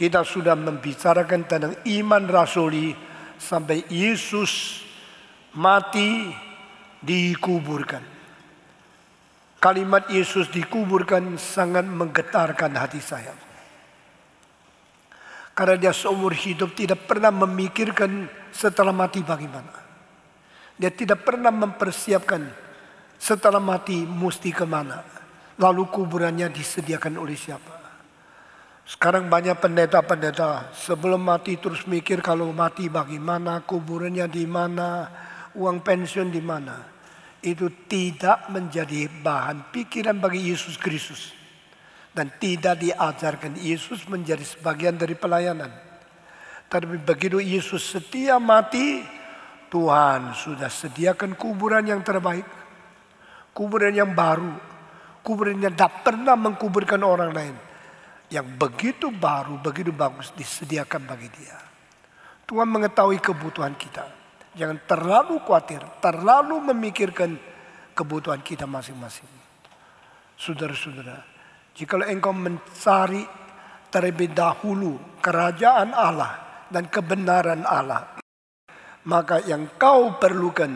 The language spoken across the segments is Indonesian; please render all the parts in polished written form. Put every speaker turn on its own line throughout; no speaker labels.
kita sudah membicarakan tentang iman rasuli sampai Yesus mati, dikuburkan. Kalimat Yesus dikuburkan sangat menggetarkan hati saya. Karena dia seumur hidup tidak pernah memikirkan setelah mati bagaimana. Dia tidak pernah mempersiapkan setelah mati mesti kemana. Lalu kuburannya disediakan oleh siapa. Sekarang banyak pendeta-pendeta sebelum mati terus mikir kalau mati bagaimana, kuburannya di mana, uang pensiun di mana. Itu tidak menjadi bahan pikiran bagi Yesus Kristus. Dan tidak diajarkan Yesus menjadi sebagian dari pelayanan. Tapi begitu Yesus setia mati, Tuhan sudah sediakan kuburan yang terbaik. Kuburan yang baru. Kuburan yang tidak pernah mengkuburkan orang lain. Yang begitu baru, begitu bagus disediakan bagi dia. Tuhan mengetahui kebutuhan kita. Jangan terlalu khawatir, terlalu memikirkan kebutuhan kita masing-masing. Saudara-saudara, jika engkau mencari terlebih dahulu kerajaan Allah dan kebenaran Allah, maka yang kau perlukan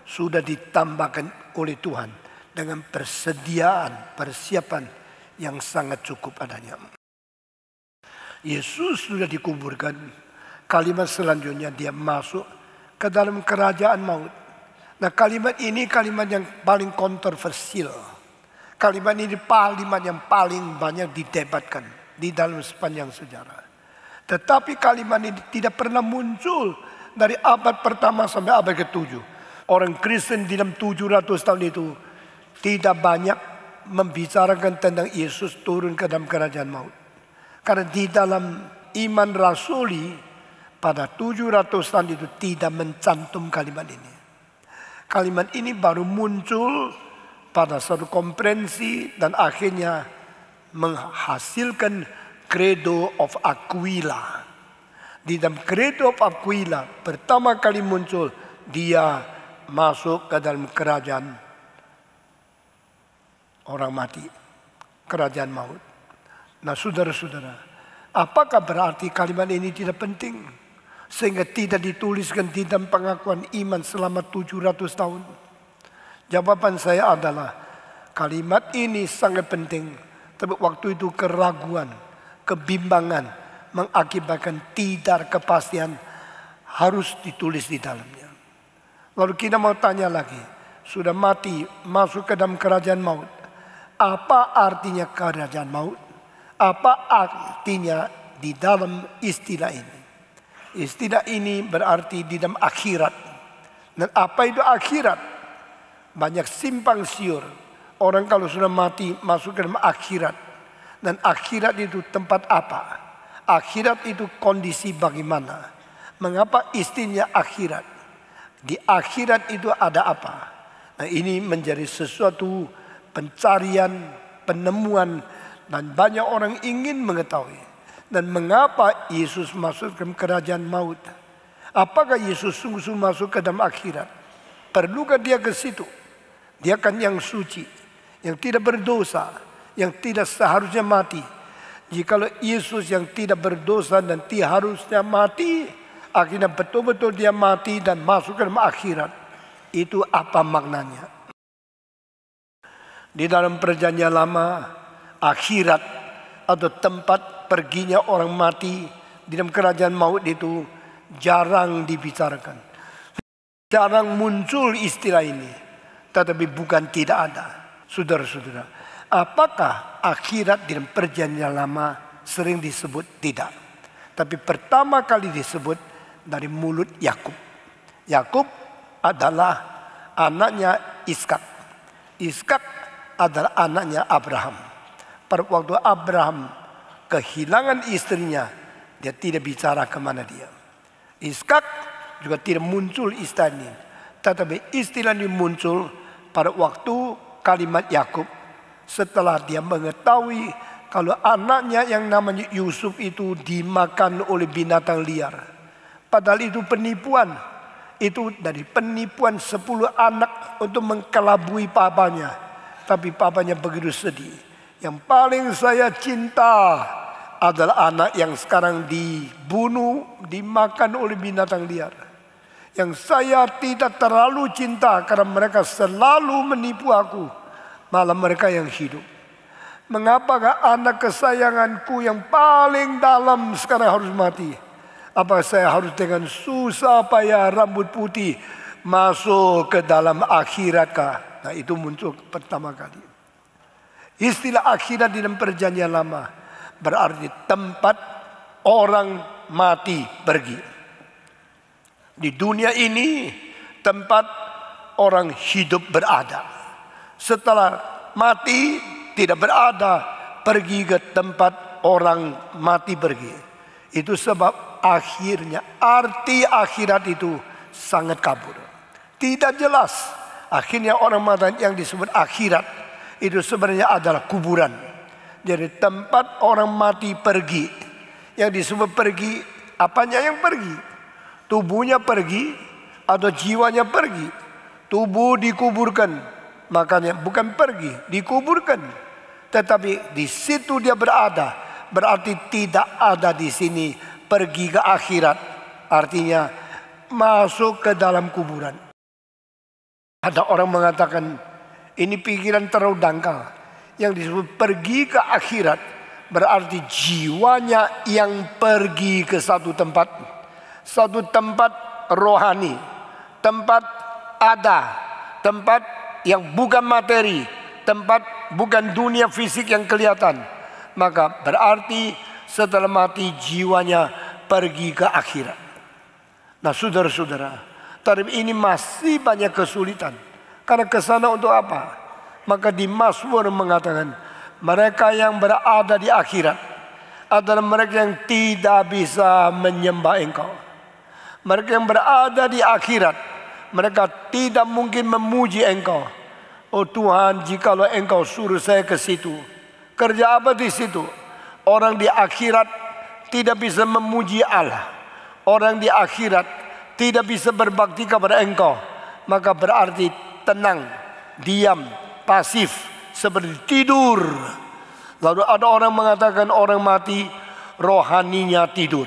sudah ditambahkan oleh Tuhan dengan persediaan, persiapan yang sangat cukup adanya. Yesus sudah dikuburkan. Kalimat selanjutnya dia masuk ke dalam kerajaan maut. Nah, kalimat ini kalimat yang paling kontroversial. Kalimat ini kalimat yang paling banyak didebatkan di dalam sepanjang sejarah. Tetapi kalimat ini tidak pernah muncul dari abad pertama sampai abad ke-7. Orang Kristen di dalam 700 tahun itu tidak banyak membicarakan tentang Yesus turun ke dalam kerajaan maut. Karena di dalam iman rasuli pada 700 tahun itu tidak mencantum kalimat ini. Kalimat ini baru muncul pada suatu konferensi dan akhirnya menghasilkan Credo of Aquila. Di dalam Credo of Aquila pertama kali muncul dia masuk ke dalam kerajaan orang mati, kerajaan maut. Nah, saudara-saudara, apakah berarti kalimat ini tidak penting sehingga tidak dituliskan di dalam pengakuan iman selama 700 tahun? Jawaban saya adalah kalimat ini sangat penting, tapi waktu itu keraguan, kebimbangan mengakibatkan tidak kepastian harus ditulis di dalamnya. Lalu kita mau tanya lagi, sudah mati masuk ke dalam kerajaan maut. Apa artinya kerajaan maut? Apa artinya di dalam istilah ini? Istilah ini berarti di dalam akhirat. Dan apa itu akhirat? Banyak simpang siur. Orang kalau sudah mati masuk ke dalam akhirat. Dan akhirat itu tempat apa? Akhirat itu kondisi bagaimana? Mengapa istilahnya akhirat? Di akhirat itu ada apa? Nah, ini menjadi sesuatu pencarian, penemuan, dan banyak orang ingin mengetahui. Dan mengapa Yesus masuk ke kerajaan maut? Apakah Yesus sungguh-sungguh masuk ke dalam akhirat? Perlukah dia ke situ? Dia kan yang suci, yang tidak berdosa, yang tidak seharusnya mati. Jikalau Yesus yang tidak berdosa dan tidak harusnya mati, akhirnya betul-betul dia mati dan masuk ke dalam akhirat. Itu apa maknanya? Di dalam perjanjian lama, akhirat atau tempat perginya orang mati di dalam kerajaan maut itu jarang dibicarakan. Jarang muncul istilah ini. Tetapi bukan tidak ada. Saudara-saudara, apakah akhirat di dalam perjanjian lama sering disebut? Tidak. Tapi pertama kali disebut dari mulut Yakub. Yakub adalah anaknya Iskak. Iskak adalah anaknya Abraham. Pada waktu Abraham kehilangan istrinya, dia tidak bicara kemana dia. Iskak juga tidak muncul istilah ini. Tetapi istilah ini muncul pada waktu kalimat Yakub setelah dia mengetahui kalau anaknya yang namanya Yusuf itu dimakan oleh binatang liar. Padahal itu penipuan. Itu dari penipuan 10 anak untuk mengkelabui papanya. Tapi papanya begitu sedih. Yang paling saya cinta adalah anak yang sekarang dibunuh, dimakan oleh binatang liar. Yang saya tidak terlalu cinta karena mereka selalu menipu aku, malah mereka yang hidup. Mengapakah anak kesayanganku yang paling dalam sekarang harus mati? Apa saya harus dengan susah payah rambut putih masuk ke dalam akhiratkah? Nah, itu muncul pertama kali. Istilah akhirat di dalam perjanjian lama berarti tempat orang mati pergi. Di dunia ini tempat orang hidup berada. Setelah mati tidak berada, pergi ke tempat orang mati pergi. Itu sebab akhirnya arti akhirat itu sangat kabur. Tidak jelas. Akhirnya orang mati yang disebut akhirat itu sebenarnya adalah kuburan. Jadi tempat orang mati pergi. Yang disebut pergi, apanya yang pergi? Tubuhnya pergi atau jiwanya pergi? Tubuh dikuburkan, makanya bukan pergi, dikuburkan. Tetapi di situ dia berada, berarti tidak ada di sini pergi ke akhirat. Artinya masuk ke dalam kuburan. Ada orang mengatakan ini pikiran terlalu dangkal. Yang disebut pergi ke akhirat berarti jiwanya yang pergi ke satu tempat. Satu tempat rohani, tempat ada, tempat yang bukan materi, tempat bukan dunia fisik yang kelihatan. Maka berarti setelah mati jiwanya pergi ke akhirat. Nah saudara-saudara, tarif ini masih banyak kesulitan. Karena kesana untuk apa? Maka di Mazmur mengatakan mereka yang berada di akhirat adalah mereka yang tidak bisa menyembah Engkau. Mereka yang berada di akhirat, mereka tidak mungkin memuji Engkau. Oh Tuhan, jikalau Engkau suruh saya ke situ, kerja apa di situ? Orang di akhirat tidak bisa memuji Allah. Orang di akhirat tidak bisa berbakti kepada Engkau. Maka berarti tenang, diam, pasif, seperti tidur. Lalu ada orang mengatakan orang mati rohaninya tidur.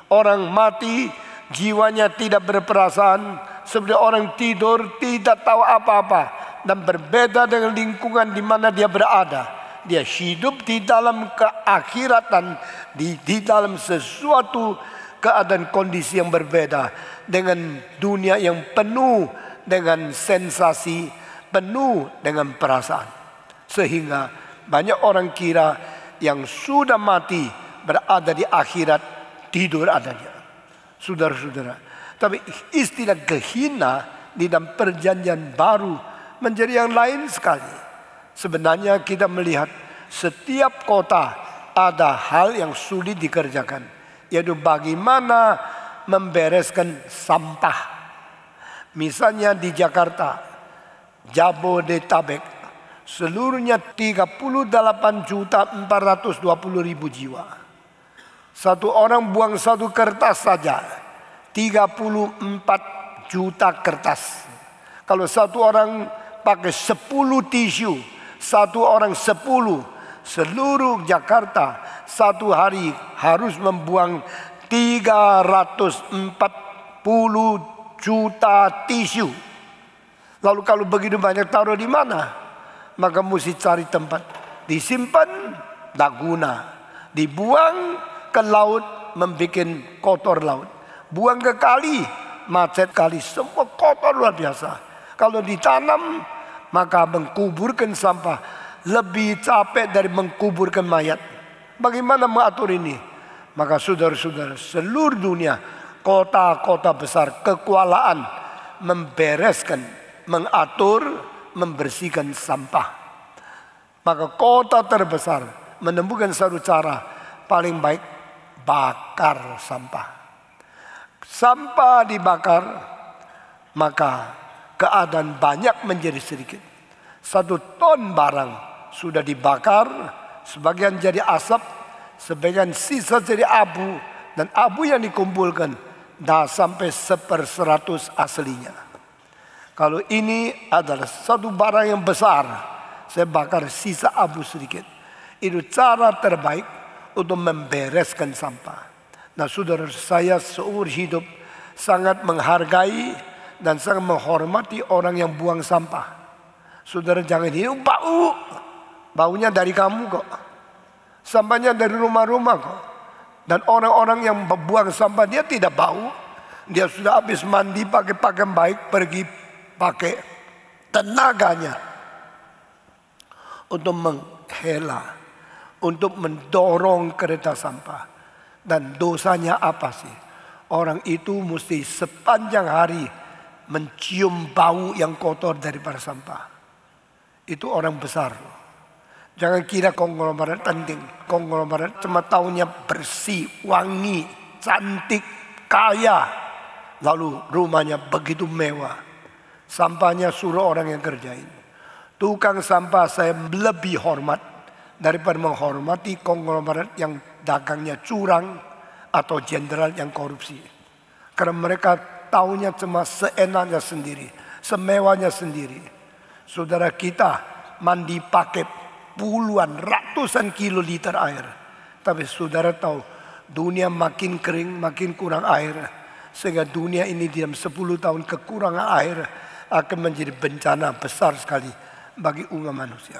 Orang mati jiwanya tidak berperasaan, seperti orang tidur tidak tahu apa-apa dan berbeda dengan lingkungan di mana dia berada. Dia hidup di dalam keakhiratan, di dalam sesuatu keadaan kondisi yang berbeda dengan dunia yang penuh dengan sensasi, penuh dengan perasaan. Sehingga banyak orang kira yang sudah mati berada di akhirat tidur adanya. Saudara-saudara, tapi istilah Gehenna di dalam perjanjian baru menjadi yang lain sekali. Sebenarnya kita melihat setiap kota ada hal yang sulit dikerjakan, yaitu bagaimana membereskan sampah. Misalnya di Jakarta, Jabodetabek, seluruhnya 38.420.000 jiwa. Satu orang buang satu kertas saja 34 juta kertas. Kalau satu orang pakai 10 tisu, satu orang 10, seluruh Jakarta satu hari harus membuang 340 juta tisu. Lalu kalau begitu banyak taruh di mana? Maka mesti cari tempat. Disimpan, tak guna. Dibuang ke laut, membuat kotor laut. Buang ke kali, macet kali. Semua kotor luar biasa. Kalau ditanam, maka mengkuburkan sampah lebih capek dari mengkuburkan mayat. Bagaimana mengatur ini? Maka saudara-saudara, seluruh dunia, kota-kota besar, kekuasaan membereskan, mengatur, membersihkan sampah. Maka kota terbesar menemukan satu cara paling baik, bakar sampah. Sampah dibakar, maka keadaan banyak menjadi sedikit. 1 ton barang sudah dibakar, sebagian jadi asap, sebagian sisa jadi abu, dan abu yang dikumpulkan dah sampai 1/100 aslinya. Kalau ini adalah satu barang yang besar, saya bakar sisa abu sedikit. Itu cara terbaik untuk membereskan sampah. Nah saudara, saya seumur hidup sangat menghargai dan sangat menghormati orang yang buang sampah. Saudara jangan hidup bau. Baunya dari kamu kok. Sampahnya dari rumah-rumah kok. Dan orang-orang yang membuang sampah dia tidak bau. Dia sudah habis mandi pakai pakaian baik, pergi pakai tenaganya untuk menghela, untuk mendorong kereta sampah. Dan dosanya apa sih? Orang itu mesti sepanjang hari mencium bau yang kotor daripada sampah. Itu orang besar. Jangan kira konglomerat penting. Konglomerat cuma taunya bersih, wangi, cantik, kaya. Lalu rumahnya begitu mewah. Sampahnya suruh orang yang kerjain. Tukang sampah saya lebih hormat daripada menghormati konglomerat yang dagangnya curang atau jenderal yang korupsi. Karena mereka taunya cuma seenaknya sendiri, semewahnya sendiri. Saudara kita mandi pakai puluhan, ratusan kiloliter air. Tapi saudara tahu dunia makin kering, makin kurang air. Sehingga dunia ini dalam 10 tahun kekurangan air akan menjadi bencana besar sekali bagi umat manusia.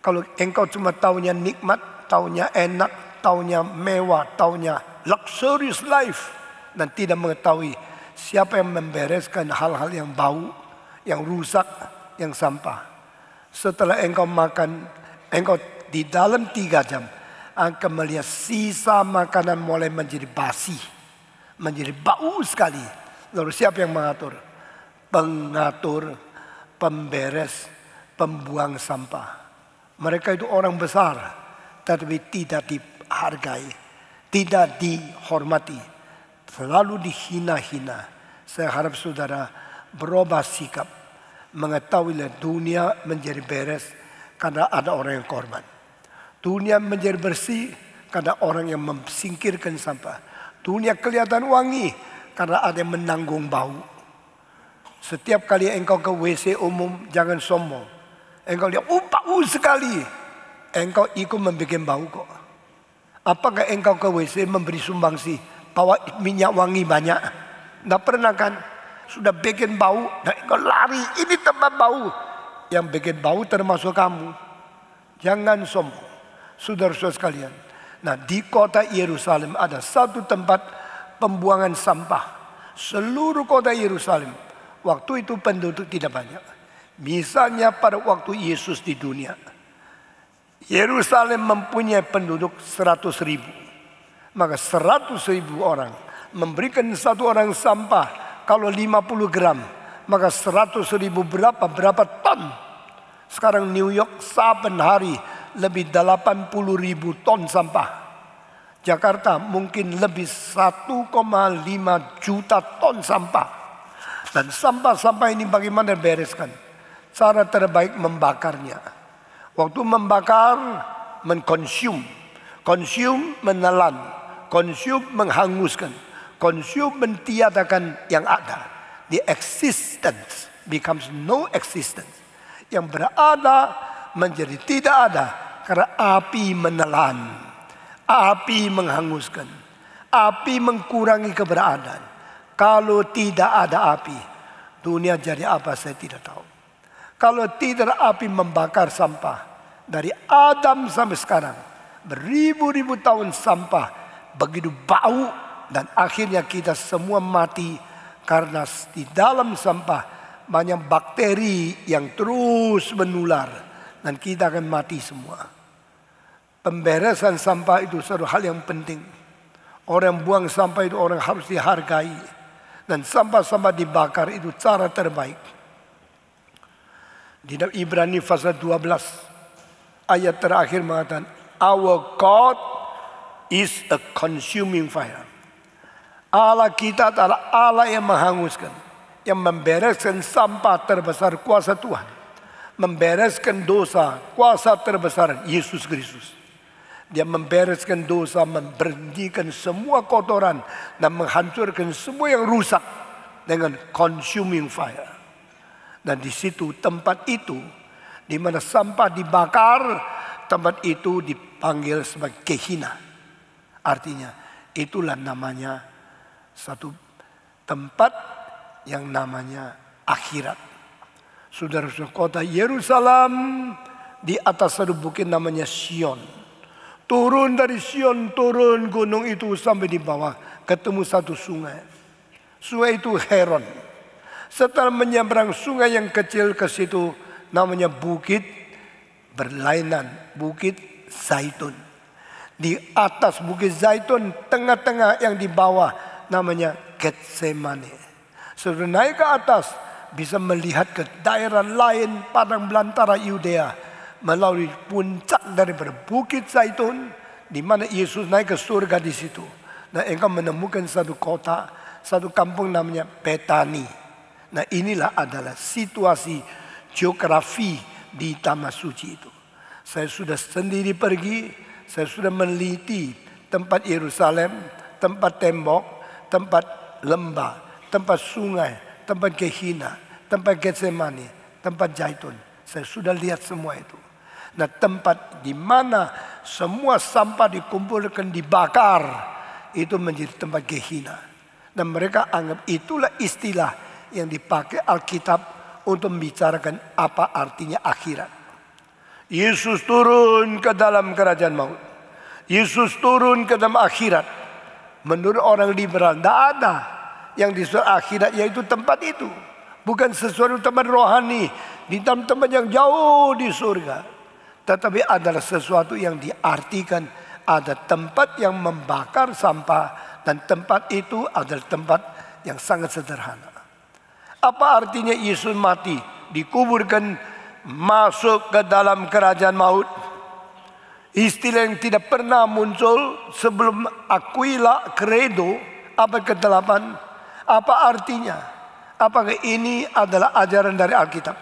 Kalau engkau cuma taunya nikmat, taunya enak, taunya mewah, taunya luxurious life, dan tidak mengetahui siapa yang membereskan hal-hal yang bau, yang rusak, yang sampah. Setelah engkau makan, engkau di dalam 3 jam akan melihat sisa makanan mulai menjadi basi, menjadi bau sekali. Lalu siapa yang mengatur? Pengatur, pemberes, pembuang sampah. Mereka itu orang besar, tetapi tidak dihargai, tidak dihormati, selalu dihina-hina. Saya harap saudara berubah sikap, mengetahuilah dunia menjadi beres karena ada orang yang korban. Dunia menjadi bersih karena orang yang mensingkirkan sampah. Dunia kelihatan wangi karena ada yang menanggung bau. Setiap kali engkau ke WC umum, jangan sombong. Engkau lihat, bau sekali. Engkau ikut membuat bau kok. Apakah engkau ke WC memberi sumbangsi, bawa minyak wangi banyak? Tidak pernah kan? Sudah bikin bau, dan engkau lari, ini tempat bau. Yang bikin bau termasuk kamu. Jangan sombong. Saudara-saudara sekalian. Nah, di kota Yerusalem ada satu tempat pembuangan sampah. Seluruh kota Yerusalem, waktu itu penduduk tidak banyak. Misalnya pada waktu Yesus di dunia, Yerusalem mempunyai penduduk 100.000. Maka 100.000 orang memberikan satu orang sampah. Kalau 50 gram, maka 100.000 berapa ton. Sekarang New York saben hari lebih 80.000 ton sampah. Jakarta mungkin lebih 1,5 juta ton sampah. Dan sampah-sampah ini bagaimana bereskan? Cara terbaik membakarnya. Waktu membakar, mengkonsum. Konsum menelan. Konsum menghanguskan. Konsum mentiadakan yang ada. The existence becomes no existence. Yang berada menjadi tidak ada. Karena api menelan. Api menghanguskan. Api mengurangi keberadaan. Kalau tidak ada api, dunia jadi apa saya tidak tahu. Kalau tidak api membakar sampah, dari Adam sampai sekarang, beribu-ribu tahun sampah, begitu bau, dan akhirnya kita semua mati karena di dalam sampah banyak bakteri yang terus menular, dan kita akan mati semua. Pemberesan sampah itu satu hal yang penting. Orang buang sampah itu orang harus dihargai. Dan sampah-sampah dibakar itu cara terbaik. Di dalam Ibrani pasal 12 ayat terakhir mengatakan, our God is a consuming fire. Allah kita adalah Allah yang menghanguskan, yang membereskan sampah terbesar kuasa Tuhan, membereskan dosa kuasa terbesar Yesus Kristus. Dia membereskan dosa, memberhentikan semua kotoran dan menghancurkan semua yang rusak dengan consuming fire. Dan di situ tempat itu di mana sampah dibakar, tempat itu dipanggil sebagai Gehenna, Artinya itulah namanya satu tempat yang namanya akhirat. Saudara-saudara, kota Yerusalem di atas satu bukit namanya Sion. Turun dari Sion, turun gunung itu sampai di bawah, ketemu satu sungai. Sungai itu Heron. Setelah menyeberang sungai yang kecil ke situ, namanya bukit berlainan, bukit Zaitun. Di atas bukit Zaitun, tengah-tengah yang di bawah namanya Getsemane. Sudah naik ke atas, bisa melihat ke daerah lain padang belantara Yudea melalui puncak daripada bukit Zaitun, di mana Yesus naik ke surga di situ. Nah, engkau menemukan satu kota, satu kampung namanya Betani. Nah, inilah adalah situasi geografi di Tanah Suci itu. Saya sudah sendiri pergi, saya sudah meneliti tempat Yerusalem, tempat tembok, tempat lembah, tempat sungai, tempat Gehenna, tempat Getsemani, tempat Zaitun. Saya sudah lihat semua itu. Nah, tempat di mana semua sampah dikumpulkan, dibakar, itu menjadi tempat Gehenna. Dan mereka anggap itulah istilah yang dipakai Alkitab untuk membicarakan apa artinya akhirat. Yesus turun ke dalam kerajaan maut. Yesus turun ke dalam akhirat. Menurut orang liberal, tidak ada yang disebut akhirat, yaitu tempat itu. Bukan sesuatu tempat rohani di dalam tempat yang jauh di surga, tetapi adalah sesuatu yang diartikan ada tempat yang membakar sampah, dan tempat itu adalah tempat yang sangat sederhana. Apa artinya Yesus mati, dikuburkan, masuk ke dalam kerajaan maut? Istilah yang tidak pernah muncul sebelum Aquila Credo abad ke-8. Apa artinya? Apakah ini adalah ajaran dari Alkitab?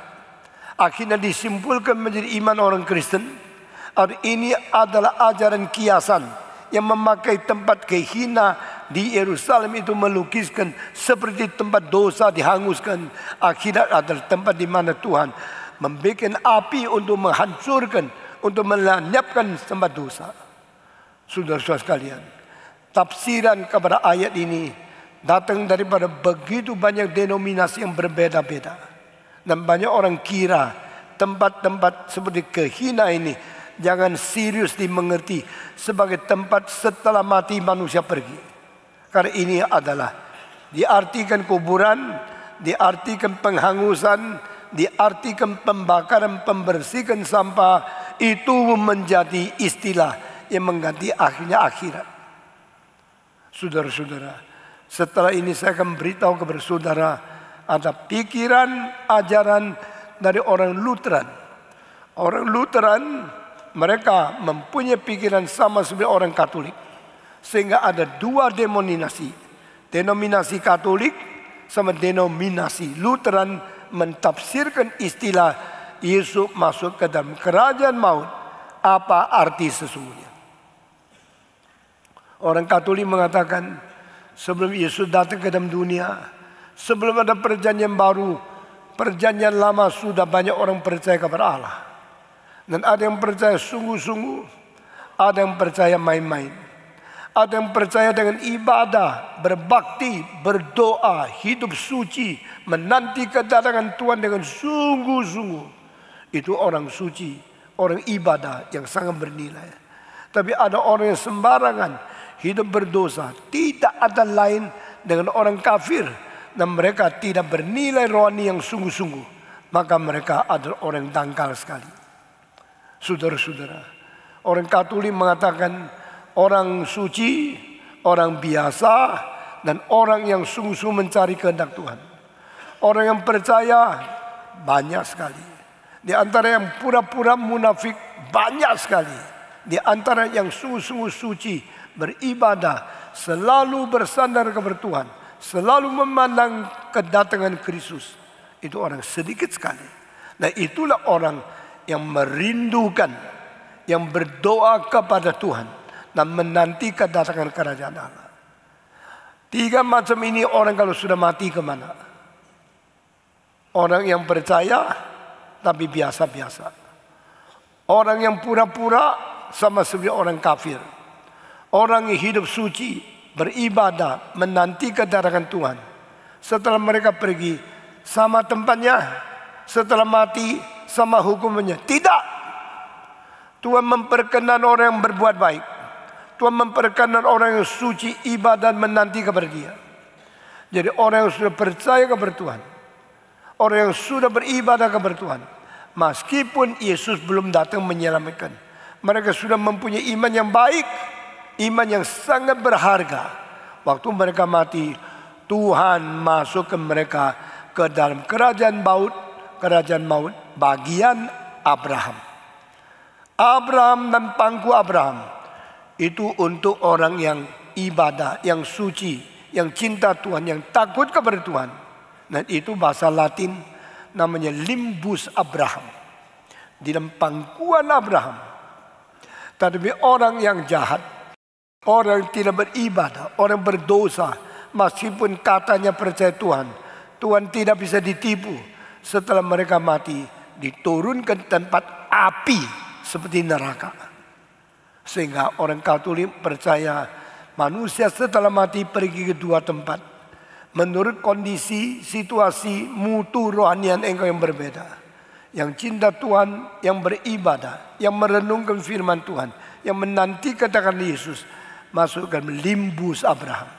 Akhirnya disimpulkan menjadi iman orang Kristen, atau ini adalah ajaran kiasan yang memakai tempat Gehenna di Yerusalem itu melukiskan seperti tempat dosa dihanguskan. Akhirat adalah tempat di mana Tuhan membuat api untuk menghancurkan, untuk melenyapkan tempat dosa. Saudara-saudara sekalian, tafsiran kepada ayat ini datang daripada begitu banyak denominasi yang berbeda-beda. Dan banyak orang kira tempat-tempat seperti Gehenna ini jangan serius dimengerti sebagai tempat setelah mati manusia pergi. Karena ini adalah diartikan kuburan, diartikan penghangusan, diartikan pembakaran, pembersihan sampah. Itu menjadi istilah yang mengganti akhirnya akhirat. Saudara-saudara, setelah ini saya akan beritahu kepada saudara, ada pikiran, ajaran dari orang Lutheran. Orang Lutheran, mereka mempunyai pikiran sama seperti orang Katolik. Sehingga ada dua denominasi. Denominasi Katolik sama denominasi Lutheran mentafsirkan istilah Yesus masuk ke dalam kerajaan maut. Apa arti sesungguhnya? Orang Katolik mengatakan sebelum Yesus datang ke dalam dunia, sebelum ada perjanjian baru, perjanjian lama sudah banyak orang percaya kepada Allah. Dan ada yang percaya sungguh-sungguh, ada yang percaya main-main. Ada yang percaya dengan ibadah, berbakti, berdoa, hidup suci, menanti kedatangan Tuhan dengan sungguh-sungguh. Itu orang suci, orang ibadah yang sangat bernilai. Tapi ada orang yang sembarangan, hidup berdosa, tidak ada lain dengan orang kafir, dan mereka tidak bernilai rohani yang sungguh-sungguh, maka mereka adalah orang dangkal sekali. Saudara-saudara, orang Katolik mengatakan orang suci, orang biasa, dan orang yang sungguh-sungguh mencari kehendak Tuhan. Orang yang percaya banyak sekali. Di antara yang pura-pura munafik banyak sekali. Di antara yang sungguh-sungguh suci, beribadah, selalu bersandar kepada Tuhan, selalu memandang kedatangan Kristus, itu orang sedikit sekali. Nah, itulah orang yang merindukan, yang berdoa kepada Tuhan dan menanti kedatangan kerajaan Allah. Tiga macam ini orang kalau sudah mati kemana? Orang yang percaya tapi biasa-biasa. Orang yang pura-pura sama seperti orang kafir. Orang yang hidup suci, beribadah, menanti kedatangan Tuhan. Setelah mereka pergi, sama tempatnya. Setelah mati, sama hukumannya. Tidak. Tuhan memperkenan orang yang berbuat baik. Tuhan memperkenan orang yang suci, ibadah, menanti kepada Dia. Jadi orang yang sudah percaya kepada Tuhan, orang yang sudah beribadah kepada Tuhan, meskipun Yesus belum datang menyelamatkan, mereka sudah mempunyai iman yang baik, iman yang sangat berharga. Waktu mereka mati, Tuhan masuk ke mereka ke dalam kerajaan maut bagian Abraham. Abraham dan pangku Abraham itu untuk orang yang ibadah, yang suci, yang cinta Tuhan, yang takut kepada Tuhan. Dan itu bahasa Latin namanya limbus Abraham. Di dalam pangkuan Abraham. Tetapi orang yang jahat, orang yang tidak beribadah, orang berdosa, meskipun katanya percaya Tuhan, Tuhan tidak bisa ditipu. Setelah mereka mati, diturunkan tempat api seperti neraka. Sehingga orang Katolik percaya manusia setelah mati pergi ke dua tempat. Menurut kondisi, situasi, mutu rohanian engkau yang berbeda. Yang cinta Tuhan, yang beribadah, yang merenungkan firman Tuhan, yang menanti kedatangan Yesus, masuk ke limbus Abraham.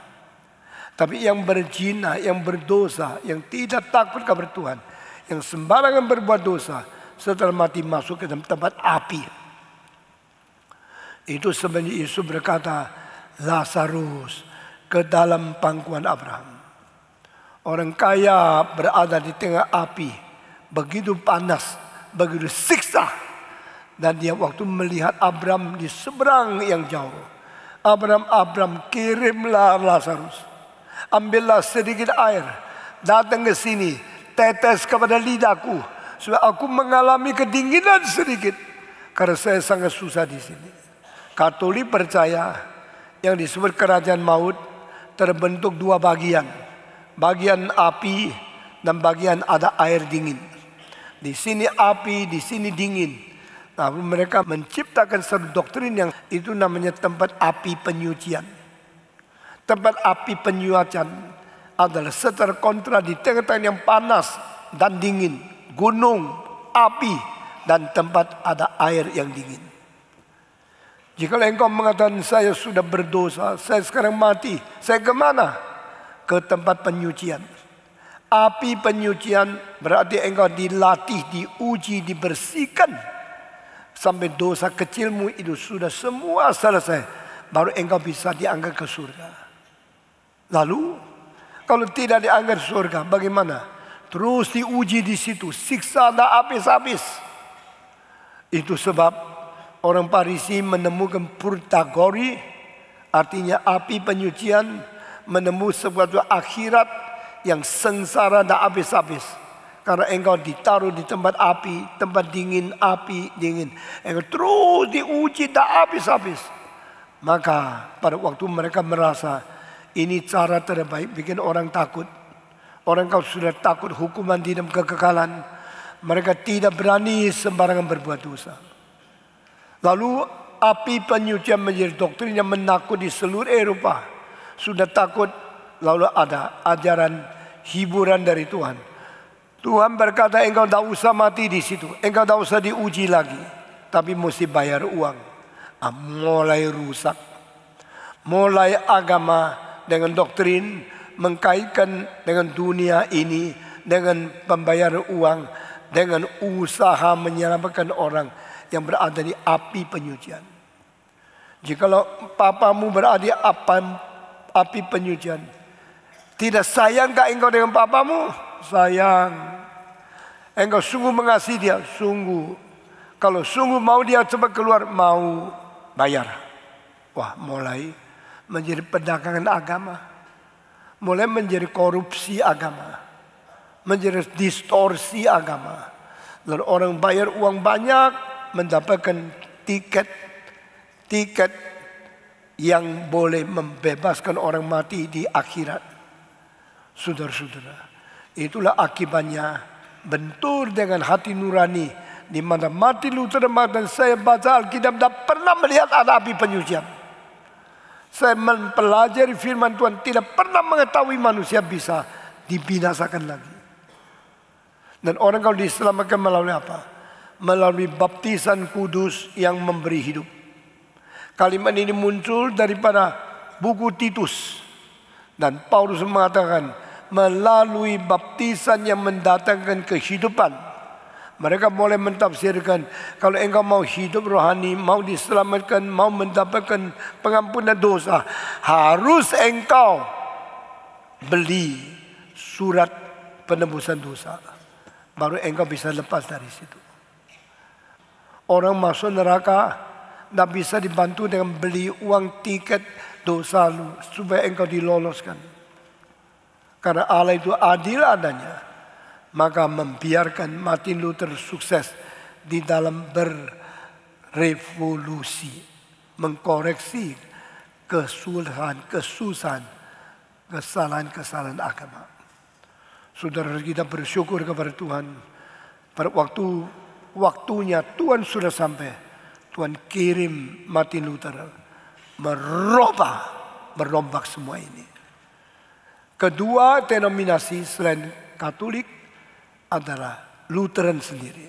Tapi yang berzina, yang berdosa, yang tidak takut kepada Tuhan, yang sembarangan berbuat dosa, setelah mati masuk ke dalam tempat api. Itu sebenarnya Yesus berkata, Lazarus ke dalam pangkuan Abraham. Orang kaya berada di tengah api, begitu panas, begitu siksa. Dan dia waktu melihat Abraham di seberang yang jauh, Abraham, kirimlah Lazarus, ambillah sedikit air, datang ke sini, tetes kepada lidahku, supaya aku mengalami kedinginan sedikit, karena saya sangat susah di sini. Katolik percaya yang disebut kerajaan maut terbentuk dua bagian. Bagian api dan bagian ada air dingin. Di sini api, di sini dingin. Nah, mereka menciptakan satu doktrin yang itu namanya tempat api penyucian. Tempat api penyucian adalah secara kontra di tengah-tengah yang panas dan dingin. Gunung, api, dan tempat ada air yang dingin. Jika engkau mengatakan saya sudah berdosa, saya sekarang mati, saya kemana? Ke tempat penyucian. Api penyucian berarti engkau dilatih, diuji, dibersihkan. Sampai dosa kecilmu itu sudah semua selesai. Baru engkau bisa diangkat ke surga. Lalu, kalau tidak diangkat ke surga, bagaimana? Terus diuji di situ, siksa tak habis-habis. Itu sebab orang Parisi menemukan purgatory, artinya api penyucian, menemukan sebuah akhirat yang sengsara tak habis-habis. Karena engkau ditaruh di tempat api, tempat dingin, api dingin. Engkau terus diuji tak habis-habis. Maka pada waktu mereka merasa ini cara terbaik bikin orang takut. Orang kau sudah takut hukuman di dalam kekekalan, mereka tidak berani sembarangan berbuat dosa. Lalu api penyucian menjadi doktrin yang menakut di seluruh Eropa. Sudah takut, lalu ada ajaran hiburan dari Tuhan. Tuhan berkata engkau tidak usah mati di situ, engkau tidak usah diuji lagi, tapi mesti bayar uang. Mulai rusak, mulai agama dengan doktrin mengkaitkan dengan dunia ini, dengan pembayaran uang, dengan usaha menyelamatkan orang yang berada di api penyucian. Jikalau papamu berada di api penyucian, tidak sayangkah engkau dengan papamu? Sayang. Engkau sungguh mengasihi dia? Sungguh. Kalau sungguh mau dia cepat keluar, mau bayar. Wah, mulai menjadi perdagangan agama. Mulai menjadi korupsi agama. Menjadi distorsi agama. Lalu orang bayar uang banyak, mendapatkan tiket yang boleh membebaskan orang mati di akhirat. Saudara-saudara, itulah akibatnya bentur dengan hati nurani, di mana mati Luther dan saya baca Alkitab tidak pernah melihat ada api penyucian. Saya mempelajari firman Tuhan, tidak pernah mengetahui manusia bisa dibinasakan lagi. Dan orang kalau diselamatkan melalui apa? Melalui baptisan kudus yang memberi hidup. Kalimat ini muncul daripada buku Titus. Dan Paulus mengatakan, melalui baptisan yang mendatangkan kehidupan. Mereka boleh mentafsirkan, kalau engkau mau hidup rohani, mau diselamatkan, mau mendapatkan pengampunan dosa, harus engkau beli surat penebusan dosa. Baru engkau bisa lepas dari situ. Orang masuk neraka tidak bisa dibantu dengan beli uang tiket dosa lu supaya engkau diloloskan. Karena Allah itu adil adanya. Maka membiarkan Martin Luther sukses di dalam berevolusi, mengkoreksi kesalahan agama. Saudara kita bersyukur kepada Tuhan. Pada waktunya Tuhan sudah sampai. Tuhan kirim Martin Luther merombak semua ini. Kedua denominasi selain Katolik adalah Lutheran sendiri.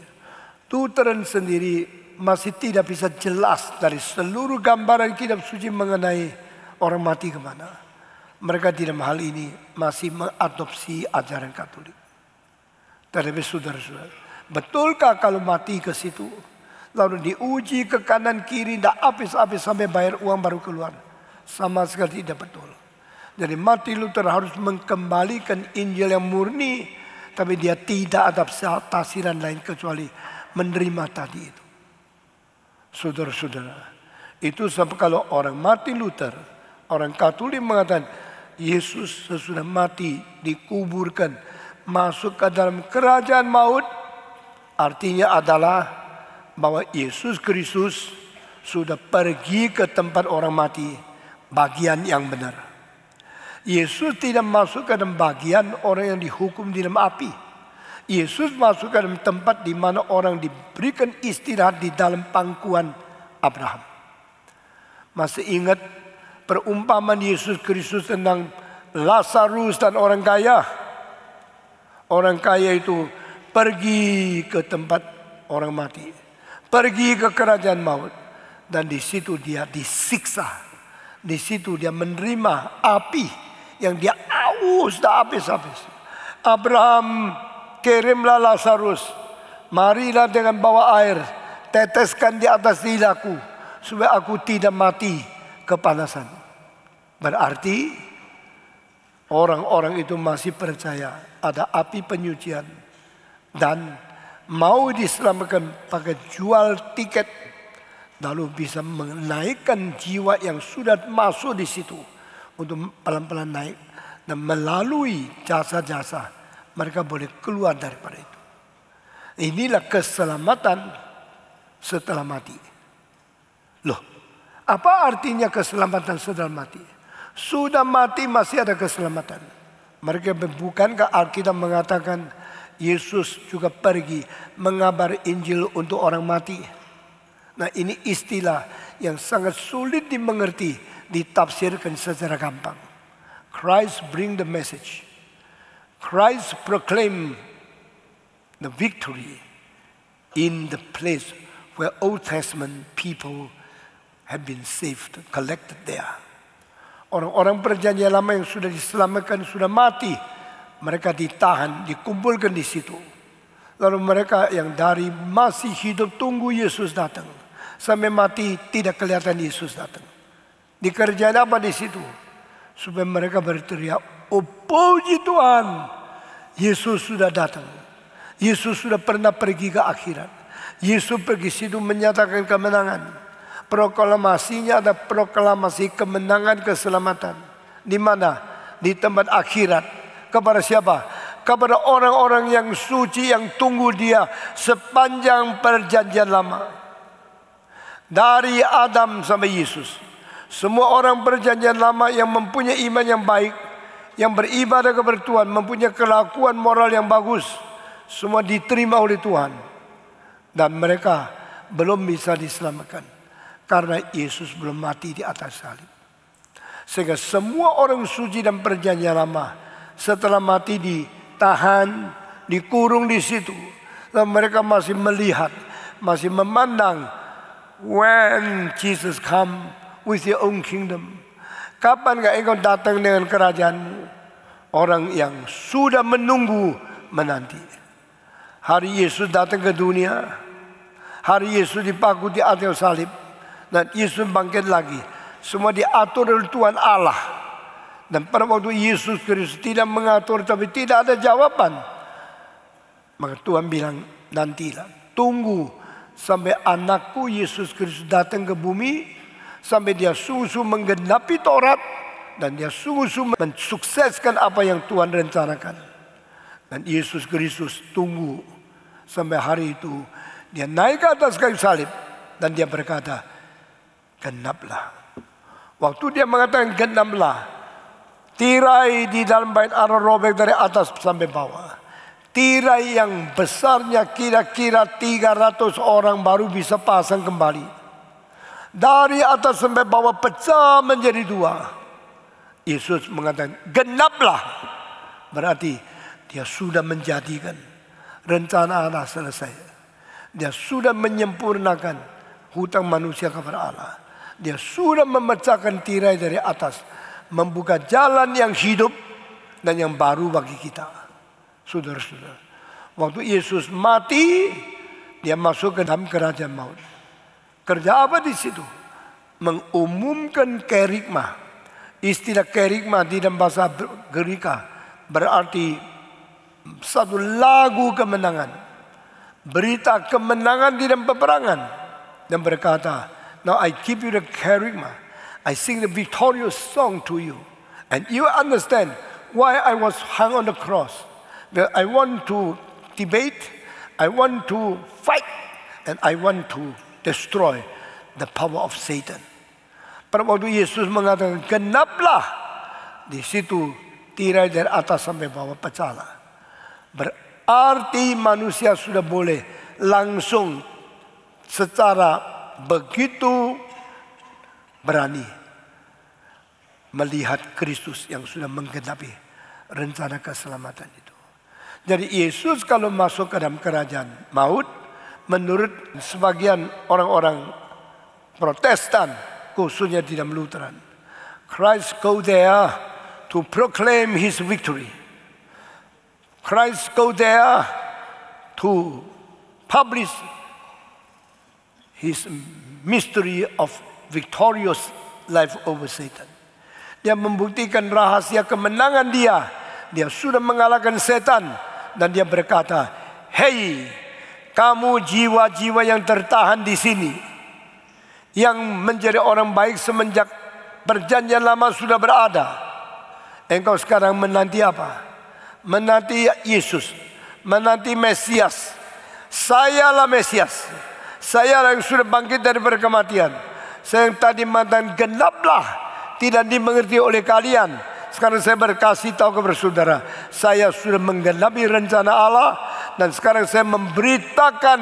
Lutheran sendiri masih tidak bisa jelas dari seluruh gambaran kitab suci mengenai orang mati kemana. Mereka di dalam hal ini masih mengadopsi ajaran Katolik. Tetapi saudara-saudara, betulkah kalau mati ke situ, lalu diuji ke kanan kiri, tidak habis-habis sampai bayar uang baru keluar? Sama sekali tidak betul. Jadi Martin Luther harus mengembalikan Injil yang murni. Tapi dia tidak ada tafsiran lain kecuali menerima tadi itu. Saudara-saudara, itu sebab kalau orang Martin Luther, orang Katolik mengatakan Yesus sesudah mati dikuburkan masuk ke dalam kerajaan maut, artinya adalah bahwa Yesus Kristus sudah pergi ke tempat orang mati, bagian yang benar. Yesus tidak masuk ke dalam bagian orang yang dihukum di dalam api. Yesus masuk ke dalam tempat di mana orang diberikan istirahat di dalam pangkuan Abraham. Masih ingat perumpamaan Yesus Kristus tentang Lazarus dan orang kaya? Orang kaya itu pergi ke tempat orang mati, pergi ke kerajaan maut, dan di situ dia disiksa. Di situ dia menerima api yang dia aus dah habis-habis. Abraham, kirimlah Lazarus, marilah dengan bawa air, teteskan di atas lidahku supaya aku tidak mati kepanasan. Berarti orang-orang itu masih percaya ada api penyucian dan mau diselamatkan pakai jual tiket, lalu bisa menaikkan jiwa yang sudah masuk di situ untuk pelan-pelan naik, dan melalui jasa-jasa mereka boleh keluar daripada itu. Inilah keselamatan setelah mati. Loh, apa artinya keselamatan setelah mati? Sudah mati masih ada keselamatan. Mereka bukankah Alkitab mengatakan Yesus juga pergi mengabar Injil untuk orang mati? Nah, ini istilah yang sangat sulit dimengerti, ditafsirkan secara gampang. Christ bring the message. Christ proclaim the victory in the place where Old Testament people have been saved, collected there. Orang-orang perjanjian lama yang sudah diselamatkan, sudah mati, mereka ditahan, dikumpulkan di situ. Lalu mereka yang dari masih hidup tunggu Yesus datang, sampai mati tidak kelihatan Yesus datang. Dikerjain apa di situ? Supaya mereka berteriak, oh puji Tuhan, Yesus sudah datang. Yesus sudah pernah pergi ke akhirat. Yesus pergi situ menyatakan kemenangan. Proklamasinya ada proklamasi kemenangan keselamatan. Di mana? Di tempat akhirat. Kepada siapa? Kepada orang-orang yang suci yang tunggu dia sepanjang perjanjian lama. Dari Adam sampai Yesus. Semua orang perjanjian lama yang mempunyai iman yang baik, yang beribadah kepada Tuhan, mempunyai kelakuan moral yang bagus, semua diterima oleh Tuhan. Dan mereka belum bisa diselamatkan karena Yesus belum mati di atas salib. Sehingga semua orang suci dan perjanjian lama setelah mati ditahan, dikurung di situ. Dan mereka masih melihat, masih memandang when Jesus come with your own kingdom. Kapan gak engkau datang dengan kerajaanmu? Orang yang sudah menunggu menanti. Hari Yesus datang ke dunia. Hari Yesus dipaku di atas salib. Dan Yesus bangkit lagi. Semua diatur oleh Tuhan Allah. Dan pada waktu Yesus Kristus tidak mengatur tapi tidak ada jawaban, maka Tuhan bilang, nantilah, tunggu sampai anakku Yesus Kristus datang ke bumi, sampai dia sungguh-sungguh menggenapi Taurat, dan dia sungguh-sungguh mensukseskan apa yang Tuhan rencanakan. Dan Yesus Kristus tunggu sampai hari itu. Dia naik ke atas kayu salib dan dia berkata, genaplah. Waktu dia mengatakan genaplah, tirai di dalam bait Allah robek dari atas sampai bawah. Tirai yang besarnya kira-kira 300 orang baru bisa pasang kembali. Dari atas sampai bawah pecah menjadi 2. Yesus mengatakan genaplah. Berarti dia sudah menjadikan rencana Allah selesai. Dia sudah menyempurnakan hutang manusia kepada Allah. Dia sudah memecahkan tirai dari atas, membuka jalan yang hidup dan yang baru bagi kita. Saudara-saudara, waktu Yesus mati, dia masuk ke dalam kerajaan maut. Kerja apa di situ? Mengumumkan kerigma. Istilah kerigma di dalam bahasa Gerika berarti satu lagu kemenangan, berita kemenangan di dalam peperangan, dan berkata, now I give you the kerigma. I sing the victorious song to you, and you understand why I was hung on the cross. That I want to debate, I want to fight, and I want to destroy the power of Satan. Pada waktu Yesus mengatakan genaplah, di situ tirai dari atas sampai bawah pecahlah. Berarti manusia sudah boleh langsung secara begitu berani melihat Kristus yang sudah menggenapi rencana keselamatan itu. Jadi Yesus kalau masuk ke dalam kerajaan maut, menurut sebagian orang-orang Protestan, khususnya di dalam Lutheran, Christ go there to proclaim his victory. Christ go there to publish his mystery of victorious life over Satan. Dia membuktikan rahasia kemenangan dia. Dia sudah mengalahkan setan. Dan dia berkata, hey, kamu jiwa-jiwa yang tertahan di sini, yang menjadi orang baik semenjak perjanjian lama sudah berada. Engkau sekarang menanti apa? Menanti Yesus, menanti Mesias. Sayalah Mesias. Sayalah yang sudah bangkit dari kematian. Saya yang tadi mengatakan genaplah, tidak dimengerti oleh kalian. Sekarang saya berkasih tahu kepada saudara, saya sudah menggenapi rencana Allah, dan sekarang saya memberitakan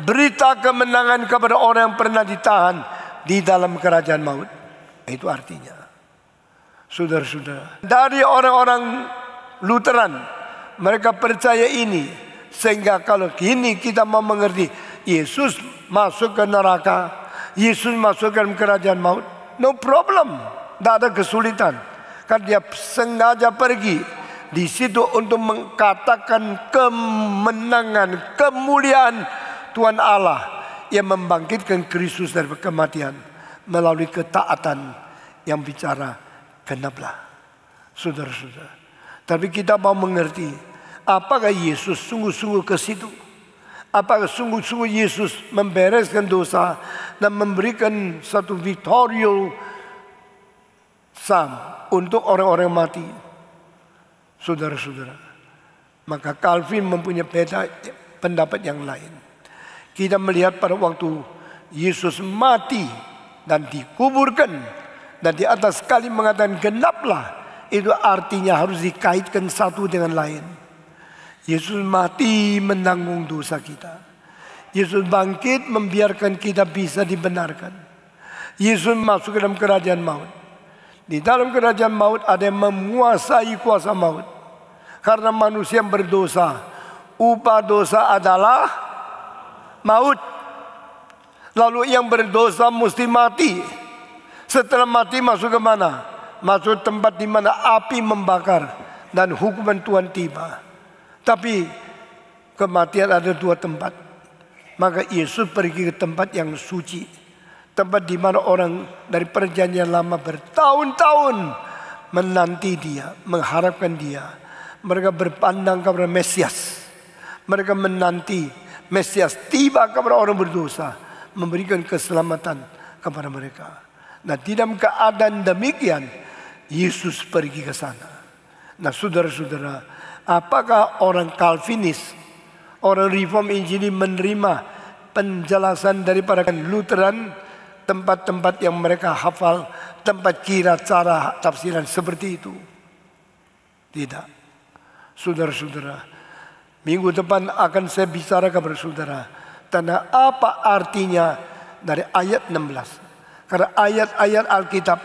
berita kemenangan kepada orang yang pernah ditahan di dalam kerajaan maut. Itu artinya, saudara-saudara, dari orang-orang Lutheran, mereka percaya ini, sehingga kalau kini kita mau mengerti Yesus masuk ke neraka, Yesus masuk ke dalam kerajaan maut, no problem, tidak ada kesulitan. Kan dia sengaja pergi di situ untuk mengatakan kemenangan, kemuliaan Tuhan Allah yang membangkitkan Kristus dari kematian melalui ketaatan yang bicara genaplah. Saudara-saudara, tapi kita mau mengerti, apakah Yesus sungguh-sungguh ke situ? Apakah sungguh-sungguh Yesus membereskan dosa dan memberikan satu victorious psalm untuk orang-orang mati? Saudara-saudara, maka Calvin mempunyai pendapat yang lain. Kita melihat pada waktu Yesus mati dan dikuburkan, dan di atas kali mengatakan genaplah, itu artinya harus dikaitkan satu dengan lain. Yesus mati menanggung dosa kita. Yesus bangkit membiarkan kita bisa dibenarkan. Yesus masuk ke dalam kerajaan maut. Di dalam kerajaan maut ada yang menguasai kuasa maut. Karena manusia yang berdosa, upah dosa adalah maut. Lalu yang berdosa mesti mati. Setelah mati masuk ke mana? Masuk tempat di mana api membakar dan hukuman Tuhan tiba. Tapi kematian ada dua tempat. Maka Yesus pergi ke tempat yang suci, tempat di mana orang dari perjanjian lama bertahun-tahun menanti dia, mengharapkan dia. Mereka berpandang kepada Mesias. Mereka menanti Mesias tiba kepada orang berdosa, memberikan keselamatan kepada mereka. Nah, di dalam keadaan demikian, Yesus pergi ke sana. Nah, saudara-saudara, apakah orang Calvinis, orang Reform Injili menerima penjelasan daripada Lutheran, tempat-tempat yang mereka hafal, tempat kira cara tafsiran seperti itu? Tidak. Saudara-saudara, minggu depan akan saya bicara kepada saudara tentang apa artinya dari ayat 16. Karena ayat-ayat Alkitab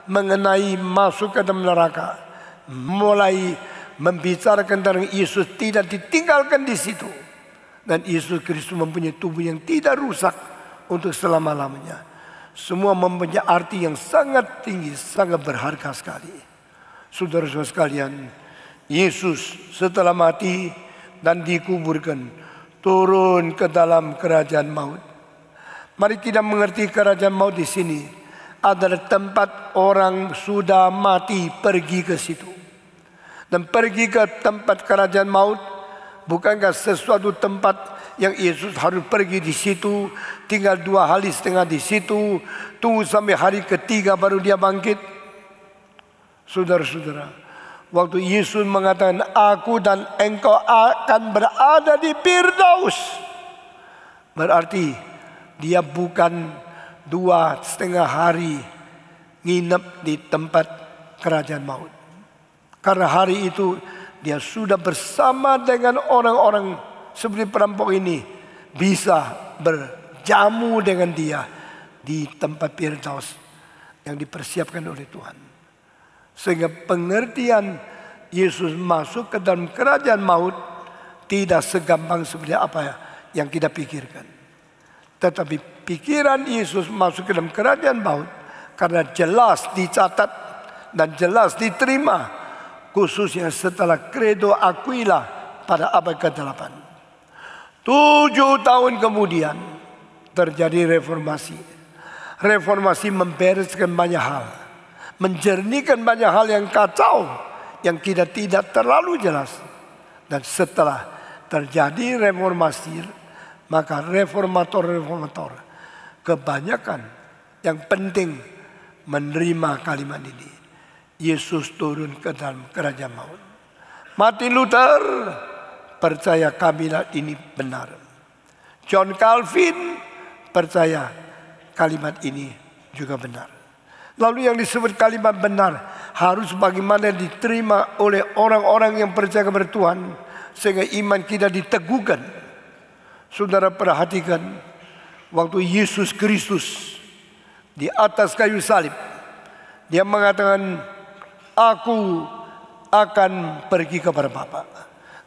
mengenai masuk ke dalam neraka mulai membicarakan tentang Yesus tidak ditinggalkan di situ. Dan Yesus Kristus mempunyai tubuh yang tidak rusak untuk selama-lamanya. Semua mempunyai arti yang sangat tinggi, sangat berharga sekali. Saudara-saudara sekalian, Yesus setelah mati dan dikuburkan, turun ke dalam kerajaan maut. Mari kita mengerti kerajaan maut di sini adalah tempat orang sudah mati pergi ke situ. Dan pergi ke tempat kerajaan maut bukankah sesuatu tempat yang Yesus harus pergi di situ, tinggal 2 hari setengah di situ, tunggu sampai hari ketiga baru dia bangkit? Saudara-saudara, waktu Yesus mengatakan, aku dan engkau akan berada di Firdaus, berarti dia bukan 2,5 hari nginep di tempat kerajaan maut. Karena hari itu dia sudah bersama dengan orang-orang seperti perampok ini, bisa berjamu dengan dia di tempat Firdaus yang dipersiapkan oleh Tuhan. Sehingga pengertian Yesus masuk ke dalam kerajaan maut tidak segampang seperti apa yang kita pikirkan. Tetapi pikiran Yesus masuk ke dalam kerajaan maut karena jelas dicatat dan jelas diterima, khususnya setelah Credo Aquila pada abad ke-8. 7 tahun kemudian terjadi reformasi. Reformasi membereskan banyak hal, menjernihkan banyak hal yang kacau, yang kita tidak terlalu jelas. Dan setelah terjadi reformasi, maka reformator kebanyakan yang penting menerima kalimat ini. Yesus turun ke dalam kerajaan maut. Martin Luther percaya kalimat ini benar. John Calvin percaya kalimat ini juga benar. Lalu yang disebut kalimat benar harus bagaimana diterima oleh orang-orang yang percaya kepada Tuhan sehingga iman kita diteguhkan. Saudara perhatikan waktu Yesus Kristus di atas kayu salib, dia mengatakan, aku akan pergi kepada Bapa